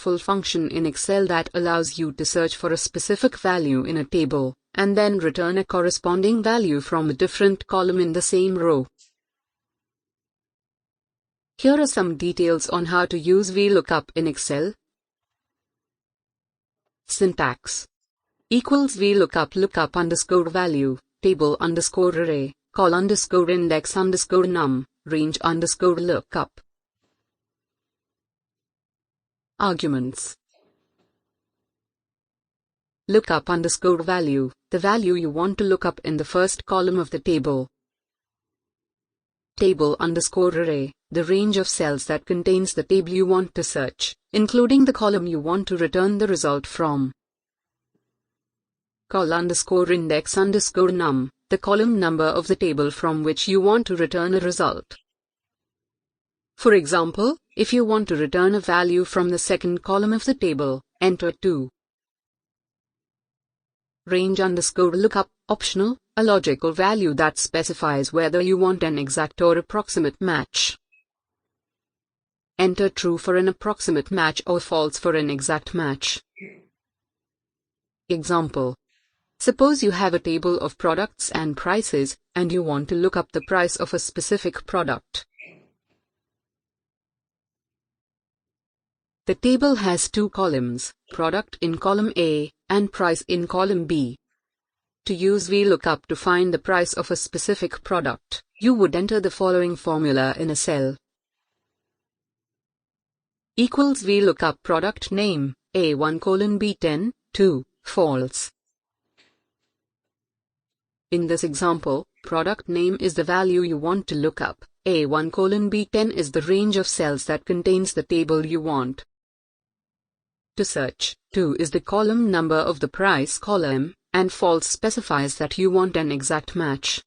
useful function in Excel that allows you to search for a specific value in a table, and then return a corresponding value from a different column in the same row. Here are some details on how to use Vlookup in Excel. Syntax: equals Vlookup lookup underscore value, table underscore array, call underscore index underscore num, range underscore lookup. Arguments: lookup underscore value, the value you want to look up in the first column of the table. Table underscore array, the range of cells that contains the table you want to search, including the column you want to return the result from. Call underscore index underscore num, the column number of the table from which you want to return a result. For example, if you want to return a value from the second column of the table, enter 2. Range underscore lookup, optional, a logical value that specifies whether you want an exact or approximate match. Enter true for an approximate match or false for an exact match. Example: suppose you have a table of products and prices, and you want to look up the price of a specific product. The table has two columns, product in column A and price in column B. To use Vlookup to find the price of a specific product, you would enter the following formula in a cell. Equals Vlookup product name, A1 colon B10, 2, false. In this example, product name is the value you want to look up, A1 colon B10 is the range of cells that contains the table you want to search, 2 is the column number of the price column, and false specifies that you want an exact match.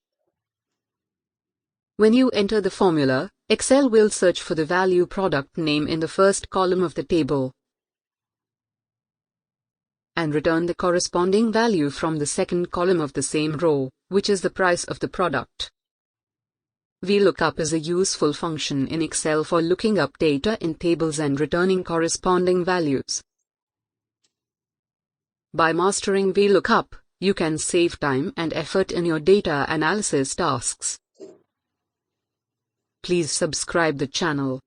When you enter the formula, Excel will search for the value product name in the first column of the table and return the corresponding value from the second column of the same row, which is the price of the product. Vlookup is a useful function in Excel for looking up data in tables and returning corresponding values. By mastering Vlookup, you can save time and effort in your data analysis tasks. Please subscribe the channel.